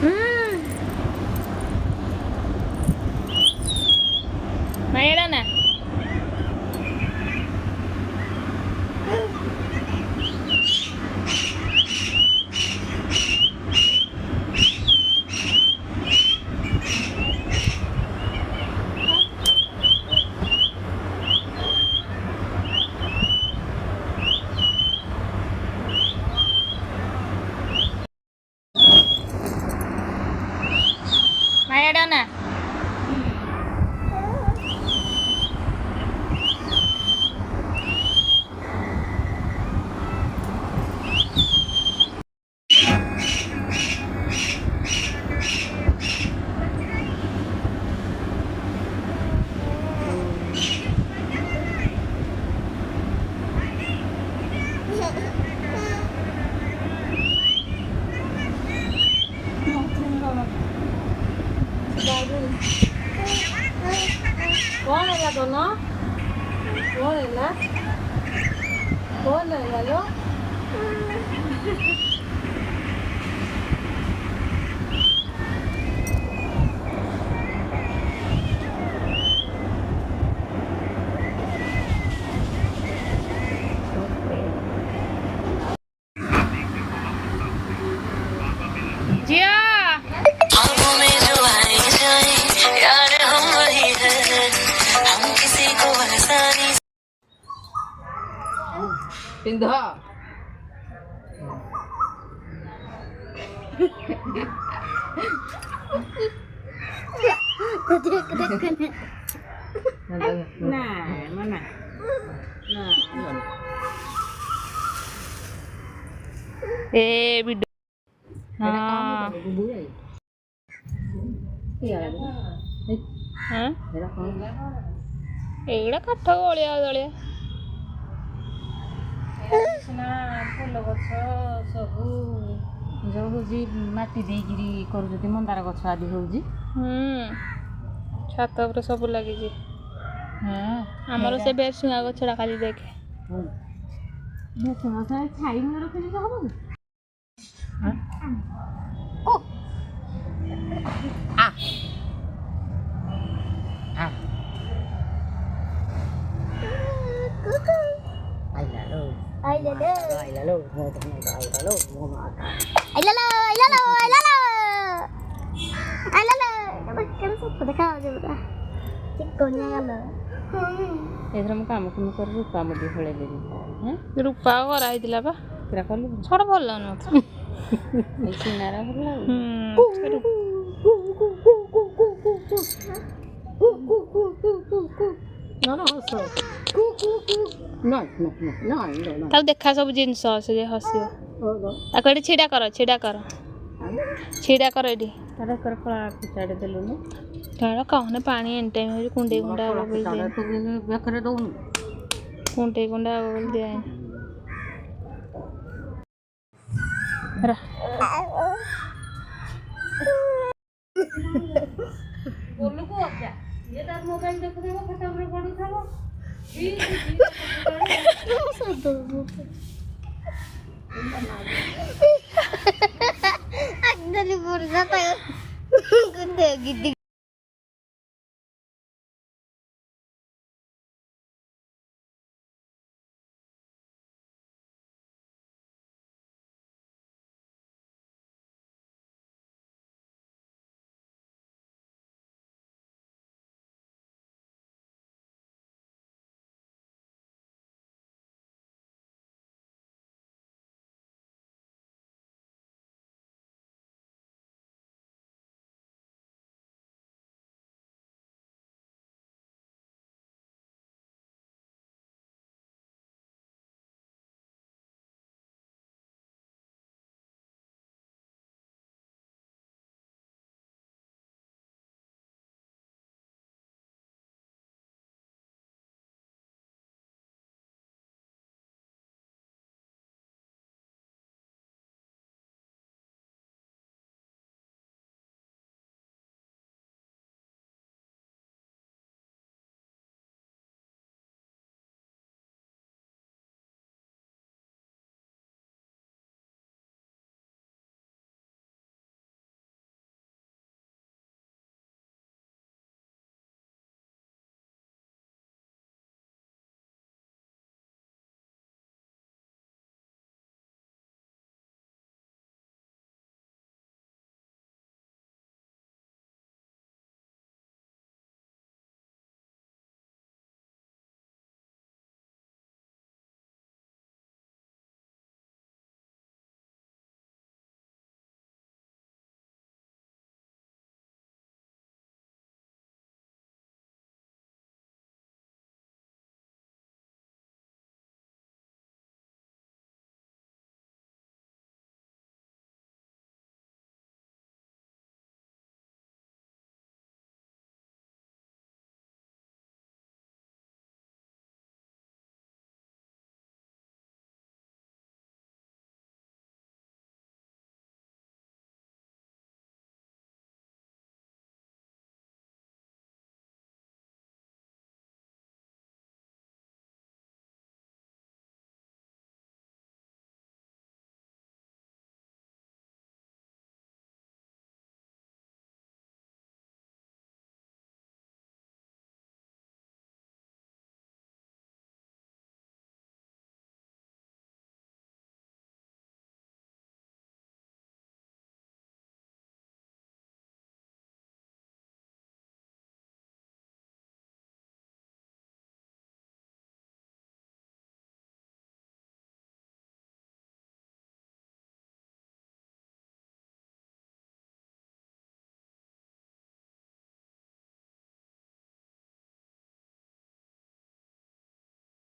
Mày nè. Mày ở đâu nè? Bolehlah Dono, bolehlah, bolehlah lo. Jia. पिंधा nah mana Video. Nah. ଏଇଟା କାଠ ଅଳିଆ ଦଳିଆ ଫୁଲ ଗଛ ସବୁ ଯୋଉ ହଉଛି ମାଟି ଦେଇକିରି କରୁଛନ୍ତି ମନ୍ଦାର ଗଛ ଆଦି ହଉଛି ଛାତ ଉପରେ ସବୁ ଲାଗିଛି ଆମର ସେ ବେସୁଙ୍ଗା ଗଛଟା ଖାଲି ଦେଖେ ଛାଇ ମୂଳ ରଖିଲେ ହବ ଏଥର ମୁଁ କାମ କୁମ କରି ରୂପା ମଧ୍ୟ ହଳେଇ ଦେବି ରୂପା କରାହେଇଥିଲା ବା ସେଟା କଲୁ ଛୋଟ ଭଲ ଲାଗୁନଥିଲା ଏଇ ସୁନାର ଭଲ ଲାଗୁଛି ତାକୁ ଦେଖା ସବୁ ଜିନିଷ ସେ ଯେ ହସିବ ତାକୁ ଏଠି ଛିଡ଼ା କର ଏଠି ଦେଲୁନି ତାର କହନେ ପାଣି ଏନି ଟାଇମ୍ ହେଉଛି କୁଣ୍ଡେଇ କୁଣ୍ଡା ହବ ବୋଲି ବେକରେ ଦଉନୁ କୁଣ୍ଡେଇ କୁଣ୍ଡା ହବ ବୋଲି ଦିଆହେଇନି ବୋଲୁକୁ ଅଜା ଇଏ ତାର ମୋବାଇଲ ଦେଖୁଥିବ ଖଟ ଉପରେ ପଡୁଥିବ